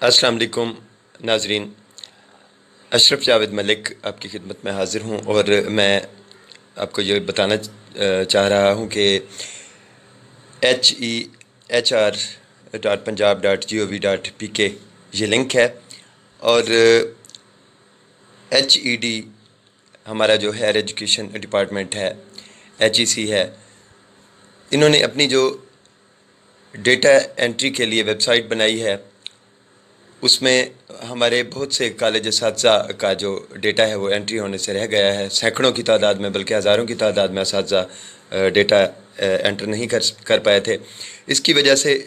السلام علیکم ناظرین، اشرف جاوید ملک آپ کی خدمت میں حاضر ہوں، اور میں آپ کو یہ بتانا چاہ رہا ہوں کہ HEHR.punjab.gov.pk یہ لنک ہے، اور HED ہمارا جو ہائر ایجوکیشن ڈپارٹمنٹ ہے، HEC ہے، انہوں نے اپنی جو ڈیٹا انٹری کے لیے ویب سائٹ بنائی ہے، اس میں ہمارے بہت سے کالج اساتذہ کا جو ڈیٹا ہے وہ انٹری ہونے سے رہ گیا ہے۔ سینکڑوں کی تعداد میں، بلکہ ہزاروں کی تعداد میں اساتذہ ڈیٹا انٹر نہیں کر پائے تھے۔ اس کی وجہ سے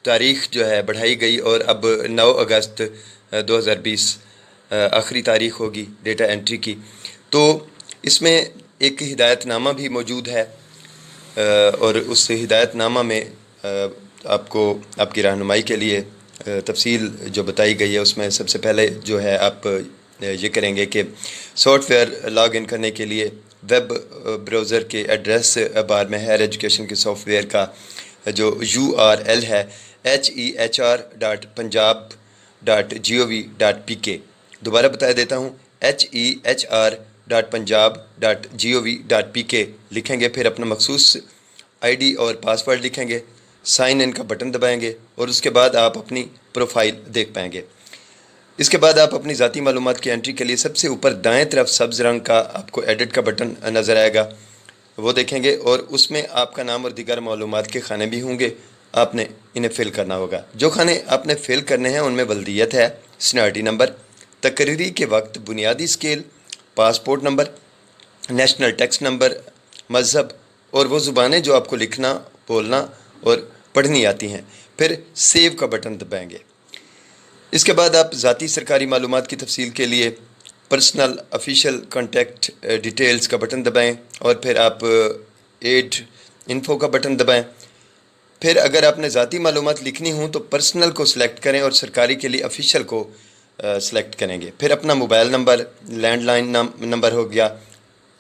تاریخ جو ہے بڑھائی گئی، اور اب 9 اگست 2020 آخری تاریخ ہوگی ڈیٹا انٹری کی۔ تو اس میں ایک ہدایت نامہ بھی موجود ہے، اور اس ہدایت نامہ میں آپ کو آپ کی رہنمائی کے لیے تفصیل جو بتائی گئی ہے، اس میں سب سے پہلے جو ہے آپ یہ کریں گے کہ سافٹ ویئر لاگ ان کرنے کے لیے ویب براؤزر کے ایڈریس بار میں ہائر ایجوکیشن کے سافٹ ویئر کا جو URL ہے HEHR.punjab.gov.pk، دوبارہ بتا دیتا ہوں، HEHR.punjab.gov.pk لکھیں گے، پھر اپنا مخصوص ID اور پاسورڈ لکھیں گے، سائن ان کا بٹن دبائیں گے، اور اس کے بعد آپ اپنی پروفائل دیکھ پائیں گے۔ اس کے بعد آپ اپنی ذاتی معلومات کی انٹری کے لیے سب سے اوپر دائیں طرف سبز رنگ کا آپ کو ایڈٹ کا بٹن نظر آئے گا، وہ دیکھیں گے، اور اس میں آپ کا نام اور دیگر معلومات کے خانے بھی ہوں گے، آپ نے انہیں فل کرنا ہوگا۔ جو خانے آپ نے فل کرنے ہیں ان میں ولدیت ہے، سینیارٹی نمبر، تقرری کے وقت بنیادی scale, passport number, national tax number, مذہب، اور وہ زبانیں جو آپ کو لکھنا، بولنا اور پڑھنی آتی ہیں۔ پھر سیو کا بٹن دبائیں گے۔ اس کے بعد آپ ذاتی سرکاری معلومات کی تفصیل کے لیے پرسنل آفیشیل کانٹیکٹ ڈیٹیلز کا بٹن دبائیں، اور پھر آپ ایڈ انفو کا بٹن دبائیں۔ پھر اگر آپ نے ذاتی معلومات لکھنی ہوں تو پرسنل کو سلیکٹ کریں، اور سرکاری کے لیے آفیشیل کو سلیکٹ کریں گے۔ پھر اپنا mobile number, landline number ہو گیا،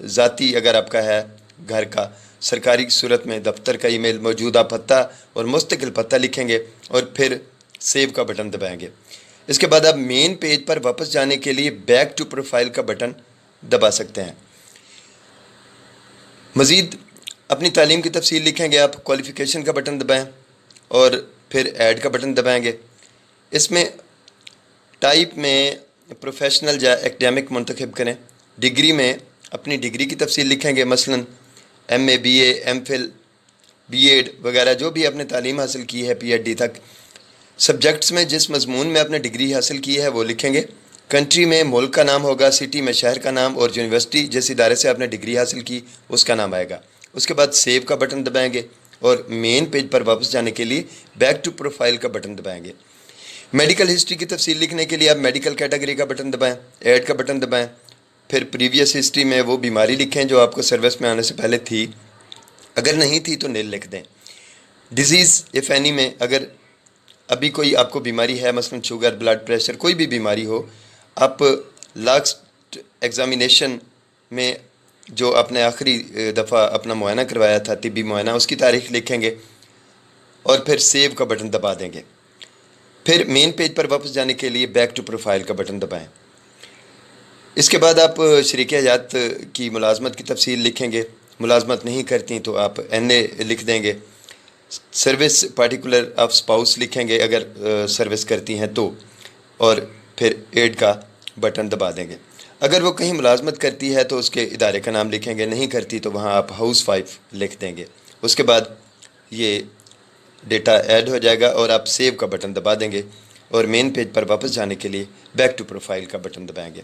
ذاتی اگر آپ کا ہے گھر کا، سرکاری کی صورت میں دفتر کا ای میل، موجودہ پتہ اور مستقل پتہ لکھیں گے، اور پھر سیو کا بٹن دبائیں گے۔ اس کے بعد آپ مین پیج پر واپس جانے کے لیے بیک ٹو پروفائل کا بٹن دبا سکتے ہیں۔ مزید اپنی تعلیم کی تفصیل لکھیں گے، آپ کوالیفیکیشن کا بٹن دبائیں، اور پھر ایڈ کا بٹن دبائیں گے۔ اس میں ٹائپ میں پروفیشنل یا ایکڈیمک منتخب کریں۔ ڈگری میں اپنی ڈگری کی تفصیل لکھیں گے، مثلا MA BA MPhil B.Ed وغیرہ جو بھی آپ نے تعلیم حاصل کی ہے PhD تک۔ سبجیکٹس میں جس مضمون میں آپ نے ڈگری حاصل کی ہے وہ لکھیں گے۔ کنٹری میں ملک کا نام ہوگا، سٹی میں شہر کا نام، اور یونیورسٹی جس ادارے سے آپ نے ڈگری حاصل کی اس کا نام آئے گا۔ اس کے بعد سیو کا بٹن دبائیں گے، اور مین پیج پر واپس جانے کے لیے بیک ٹو پروفائل کا بٹن دبائیں گے۔ میڈیکل ہسٹری کی تفصیل لکھنے کے لیے آپ میڈیکل کیٹیگری کا بٹن دبائیں، ایڈ کا بٹن دبائیں۔ پھر پریویس ہسٹری میں وہ بیماری لکھیں جو آپ کو سروس میں آنے سے پہلے تھی، اگر نہیں تھی تو نیل لکھ دیں۔ ڈیزیز اف اینی میں اگر ابھی کوئی آپ کو بیماری ہے، مثلا شوگر، بلڈ پریشر، کوئی بھی بیماری ہو، آپ لاسٹ ایگزامینیشن میں جو آپ نے آخری دفعہ اپنا معائنہ کروایا تھا، طبی معائنہ، اس کی تاریخ لکھیں گے، اور پھر سیو کا بٹن دبا دیں گے۔ پھر مین پیج پر واپس جانے کے لیے بیک ٹو پروفائل کا بٹن دبائیں۔ اس کے بعد آپ شریک حیات کی ملازمت کی تفصیل لکھیں گے، ملازمت نہیں کرتی تو آپ NA لکھ دیں گے۔ سروس پارٹیکولر آف سپاؤس لکھیں گے اگر سروس کرتی ہیں تو، اور پھر ایڈ کا بٹن دبا دیں گے۔ اگر وہ کہیں ملازمت کرتی ہے تو اس کے ادارے کا نام لکھیں گے، نہیں کرتی تو وہاں آپ ہاؤس وائف لکھ دیں گے۔ اس کے بعد یہ ڈیٹا ایڈ ہو جائے گا، اور آپ سیو کا بٹن دبا دیں گے، اور مین پیج پر واپس جانے کے لیے بیک ٹو پروفائل کا بٹن دبائیں گے۔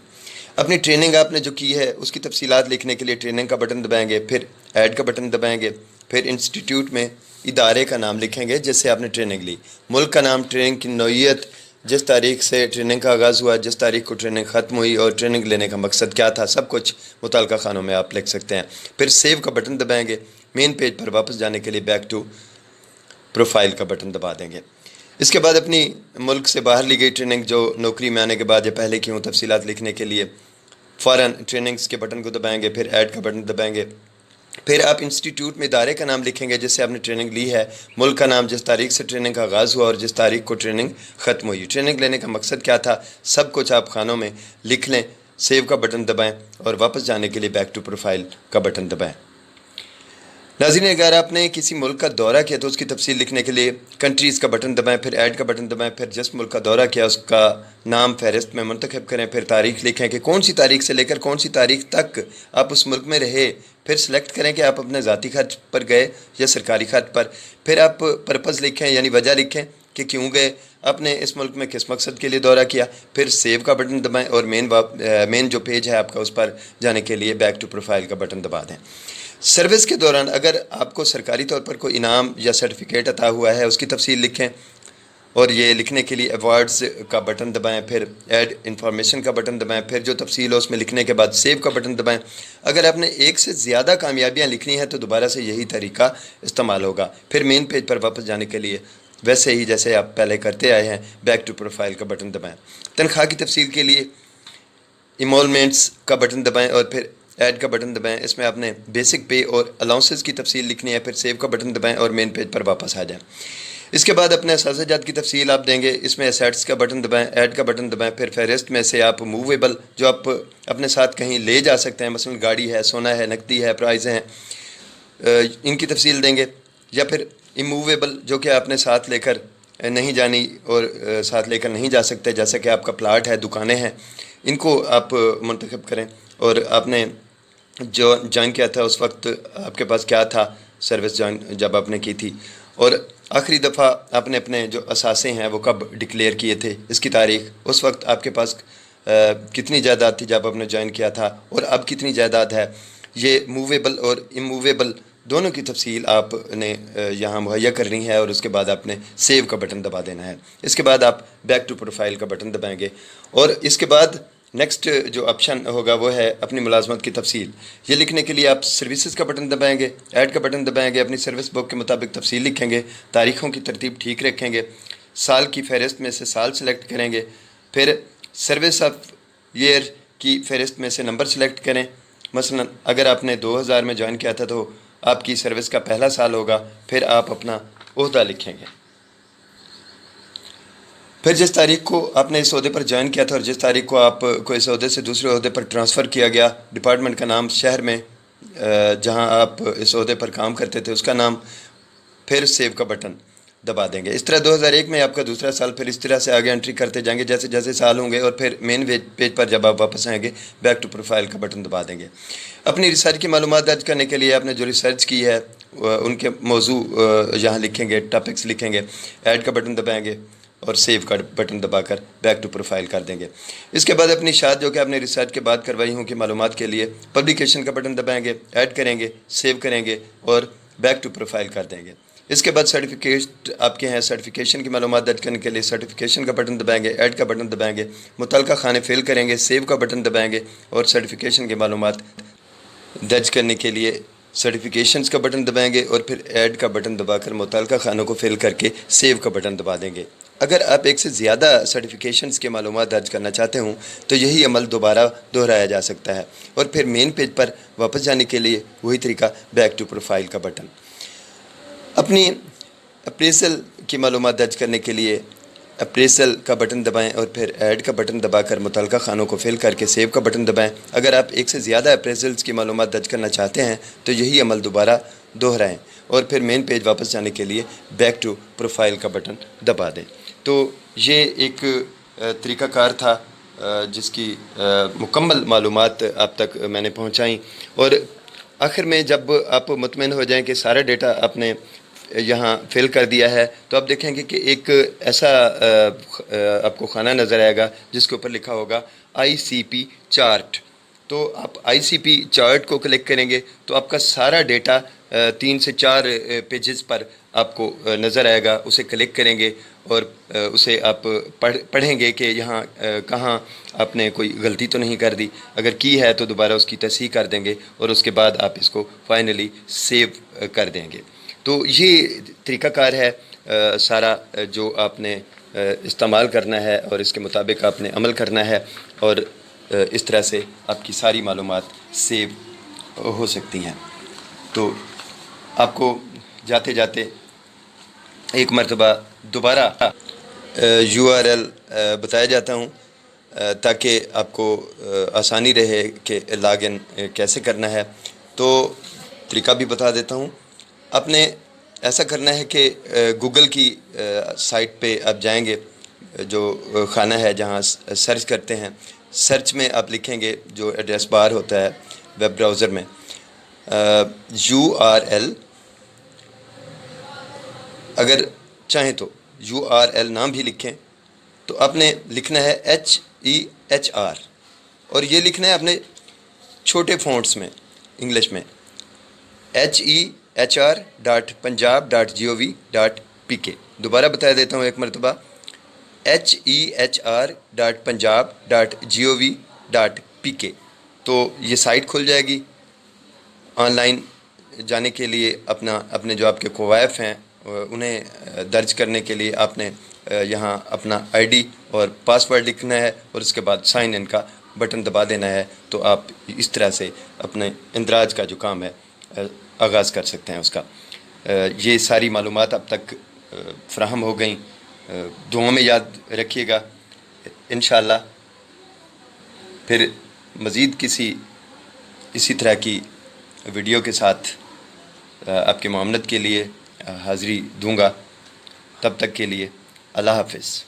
اپنی ٹریننگ آپ نے جو کی ہے اس کی تفصیلات لکھنے کے لیے ٹریننگ کا بٹن دبائیں گے، پھر ایڈ کا بٹن دبائیں گے۔ پھر انسٹیٹیوٹ میں ادارے کا نام لکھیں گے جس سے آپ نے ٹریننگ لی، ملک کا نام، ٹریننگ کی نوعیت، جس تاریخ سے ٹریننگ کا آغاز ہوا، جس تاریخ کو ٹریننگ ختم ہوئی، اور ٹریننگ لینے کا مقصد کیا تھا، سب کچھ متعلقہ خانوں میں آپ لکھ سکتے ہیں۔ پھر سیو کا بٹن دبائیں گے، مین پیج پر واپس جانے کے لیے بیک ٹو پروفائل کا بٹن دبا دیں گے۔ اس کے بعد اپنی ملک سے باہر لی گئی ٹریننگ جو نوکری میں آنے کے بعد یا پہلے کی ہوں، تفصیلات لکھنے کے لیے فارن ٹریننگز کے بٹن کو دبائیں گے، پھر ایڈ کا بٹن دبائیں گے۔ پھر آپ انسٹیٹیوٹ میں ادارے کا نام لکھیں گے جس سے آپ نے ٹریننگ لی ہے، ملک کا نام، جس تاریخ سے ٹریننگ کا آغاز ہوا اور جس تاریخ کو ٹریننگ ختم ہوئی، ٹریننگ لینے کا مقصد کیا تھا، سب کچھ آپ خانوں میں لکھ لیں، سیو کا بٹن دبائیں اور واپس جانے کے لیے بیک ٹو پروفائل کا بٹن دبائیں۔ ناظرین، اگر آپ نے کسی ملک کا دورہ کیا تو اس کی تفصیل لکھنے کے لیے کنٹریز کا بٹن دبائیں، پھر ایڈ کا بٹن دبائیں، پھر جس ملک کا دورہ کیا اس کا نام فہرست میں منتخب کریں، پھر تاریخ لکھیں کہ کون سی تاریخ سے لے کر کون سی تاریخ تک آپ اس ملک میں رہے، پھر سلیکٹ کریں کہ آپ اپنے ذاتی خرچ پر گئے یا سرکاری خرچ پر، پھر آپ پرپز لکھیں یعنی وجہ لکھیں کہ کیوں گئے، آپ نے اس ملک میں کس مقصد کے لیے دورہ کیا، پھر سیو کا بٹن دبائیں اور مین جو پیج ہے آپ کا اس پر جانے کے لیے بیک ٹو پروفائل کا بٹن دبا دیں۔ سروس کے دوران اگر آپ کو سرکاری طور پر کوئی انعام یا سرٹیفکیٹ عطا ہوا ہے اس کی تفصیل لکھیں، اور یہ لکھنے کے لیے ایوارڈز کا بٹن دبائیں، پھر ایڈ انفارمیشن کا بٹن دبائیں، پھر جو تفصیل ہو اس میں لکھنے کے بعد سیو کا بٹن دبائیں۔ اگر آپ نے ایک سے زیادہ کامیابیاں لکھنی ہیں تو دوبارہ سے یہی طریقہ استعمال ہوگا، پھر مین پیج پر واپس جانے کے لیے ویسے ہی جیسے آپ پہلے کرتے آئے ہیں بیک ٹو پروفائل کا بٹن دبائیں۔ تنخواہ کی تفصیل کے لیے ایمولمنٹس کا بٹن دبائیں اور پھر ایڈ کا بٹن دبائیں، اس میں آپ نے بیسک پے اور الاؤنسز کی تفصیل لکھنی ہے، پھر سیو کا بٹن دبائیں اور مین پیج پر واپس آ جائیں۔ اس کے بعد اپنے اثاثہ جات کی تفصیل آپ دیں گے، اس میں ایسیٹس کا بٹن دبائیں، ایڈ کا بٹن دبائیں، پھر فہرست میں سے آپ موویبل جو آپ اپنے ساتھ کہیں لے جا سکتے ہیں، مثلا گاڑی ہے، سونا ہے، نقدی ہے، پرائزیں ہیں، ان کی تفصیل دیں گے، یا پھر اموویبل جو کہ آپ نے ساتھ لے کر نہیں جانی اور ساتھ لے کر نہیں جا سکتے، جیسا کہ آپ کا پلاٹ ہے، دکانیں ہیں، ان کو آپ منتخب کریں، اور آپ نے جو جوائن کیا تھا اس وقت آپ کے پاس کیا تھا سروس جوائن جب آپ نے کی تھی، اور آخری دفعہ آپ نے اپنے جو اثاثے ہیں وہ کب ڈکلیئر کیے تھے، اس کی تاریخ، اس وقت آپ کے پاس کتنی جائیداد تھی جب آپ نے جوائن کیا تھا اور اب کتنی جائیداد ہے، یہ موویبل اور اموویبل دونوں کی تفصیل آپ نے یہاں مہیا کرنی ہے، اور اس کے بعد آپ نے سیو کا بٹن دبا دینا ہے۔ اس کے بعد آپ بیک ٹو پروفائل کا بٹن دبائیں گے، اور اس کے بعد نیکسٹ جو آپشن ہوگا وہ ہے اپنی ملازمت کی تفصیل۔ یہ لکھنے کے لیے آپ سروسز کا بٹن دبائیں گے، ایڈ کا بٹن دبائیں گے، اپنی سروس بک کے مطابق تفصیل لکھیں گے، تاریخوں کی ترتیب ٹھیک رکھیں گے، سال کی فہرست میں سے سال سلیکٹ کریں گے، پھر سروس آف ایئر کی فہرست میں سے نمبر سلیکٹ کریں، مثلا اگر آپ نے 2000 میں جوائن کیا تھا تو آپ کی سروس کا پہلا سال ہوگا، پھر آپ اپنا عہدہ لکھیں گے، پھر جس تاریخ کو آپ نے اس عہدے پر جوائن کیا تھا اور جس تاریخ کو آپ کو اس عہدے سے دوسرے عہدے پر ٹرانسفر کیا گیا، ڈپارٹمنٹ کا نام، شہر میں جہاں آپ اس عہدے پر کام کرتے تھے اس کا نام، پھر سیو کا بٹن دبا دیں گے۔ اس طرح 2001 میں آپ کا دوسرا سال، پھر اس طرح سے آگے انٹری کرتے جائیں گے جیسے جیسے سال ہوں گے، اور پھر مین پیج پر جب آپ واپس آئیں گے بیک ٹو پروفائل کا بٹن دبا دیں گے۔ اپنی ریسرچ کی معلومات درج کرنے کے لیے آپ نے جو ریسرچ کی ہے ان کے موضوع یہاں لکھیں گے، ٹاپکس لکھیں گے، ایڈ کا بٹن دبائیں گے اور سیو کا بٹن دبا کر بیک ٹو پروفائل کر دیں گے۔ اس کے بعد اپنی اشاعت جو کہ آپ نے ریسرچ کے بعد کروائی ہوں کی معلومات کے لیے پبلیکیشن کا بٹن دبائیں گے، ایڈ کریں گے، سیو کریں گے اور بیک ٹو پروفائل کر دیں گے۔ اس کے بعد سرٹیفکیٹ آپ کے ہیں، سرٹیفکیشن کی معلومات درج کرنے کے لیے سرٹیفکیشن کا بٹن دبائیں گے، ایڈ کا بٹن دبائیں گے، متعلقہ خانے فل کریں گے، سیو کا بٹن دبائیں گے اور سرٹیفکیشن کی معلومات درج کرنے کے لیے سرٹیفکیشنز کا بٹن دبائیں گے اور پھر ایڈ کا بٹن دبا کر متعلقہ خانوں کو فل کر کے سیو کا بٹن دبا دیں گے۔ اگر آپ ایک سے زیادہ سرٹیفکیشنز کے معلومات درج کرنا چاہتے ہوں تو یہی عمل دوبارہ دہرایا جا سکتا ہے، اور پھر مین پیج پر واپس جانے کے لیے وہی طریقہ بیک ٹو پروفائل کا بٹن۔ اپنی اپریزل کی معلومات درج کرنے کے لیے اپریزل کا بٹن دبائیں اور پھر ایڈ کا بٹن دبا کر متعلقہ خانوں کو فل کر کے سیو کا بٹن دبائیں۔ اگر آپ ایک سے زیادہ اپریزلز کی معلومات درج کرنا چاہتے ہیں تو یہی عمل دوبارہ دہرائیں اور پھر مین پیج واپس جانے کے لیے بیک ٹو پروفائل کا بٹن دبا دیں۔ تو یہ ایک طریقہ کار تھا جس کی مکمل معلومات آپ تک میں نے پہنچائیں، اور آخر میں جب آپ مطمئن ہو جائیں کہ سارا ڈیٹا آپ نے یہاں فل کر دیا ہے تو آپ دیکھیں گے کہ ایک ایسا آپ کو خانہ نظر آئے گا جس کے اوپر لکھا ہوگا ICP چارٹ۔ تو آپ ICP چارٹ کو کلک کریں گے تو آپ کا سارا ڈیٹا 3 سے 4 پیجز پر آپ کو نظر آئے گا، اسے کلک کریں گے اور اسے آپ پڑھیں گے کہ یہاں کہاں آپ نے کوئی غلطی تو نہیں کر دی، اگر کی ہے تو دوبارہ اس کی تصحیح کر دیں گے اور اس کے بعد آپ اس کو فائنلی سیو کر دیں گے۔ تو یہ طریقہ کار ہے سارا جو آپ نے استعمال کرنا ہے اور اس کے مطابق آپ نے عمل کرنا ہے، اور اس طرح سے آپ کی ساری معلومات سیو ہو سکتی ہیں۔ تو آپ کو جاتے جاتے ایک مرتبہ دوبارہ یو آر ایل بتایا جاتا ہوں تاکہ آپ کو آسانی رہے کہ لاگ ان کیسے کرنا ہے. تو طریقہ بھی بتا دیتا ہوں. آپ نے ایسا کرنا ہے کہ گوگل کی سائٹ پہ آپ جائیں گے, جو خانہ ہے جہاں سرچ کرتے ہیں, سرچ میں آپ لکھیں گے جو ایڈریس بار ہوتا ہے ویب براؤزر میں, یو آر ایل, اگر چاہیں تو یو آر ایل نام بھی لکھیں, تو آپ نے لکھنا ہے HEHR, اور یہ لکھنا ہے اپنے چھوٹے فونٹس میں انگلش میں, HEHR.punjab.gov.pk. دوبارہ بتا دیتا ہوں ایک مرتبہ, HEHR.punjab.gov.pk. تو یہ سائٹ کھل جائے گی. آن لائن جانے کے لیے اپنے جو آپ کے کوائف ہیں انہیں درج کرنے کے لیے آپ نے یہاں اپنا ID اور پاسورڈ لکھنا ہے, اور اس کے بعد سائن ان کا بٹن دبا دینا ہے. تو آپ اس طرح سے اپنے اندراج کا جو کام ہے آغاز کر سکتے ہیں اس کا. یہ ساری معلومات اب تک فراہم ہو گئیں. دعاؤں میں یاد رکھیے گا. انشاءاللہ پھر مزید اسی طرح کی ویڈیو کے ساتھ آپ کی معاملت کے لیے حاضری دوں گا. تب تک کے لیے اللہ حافظ.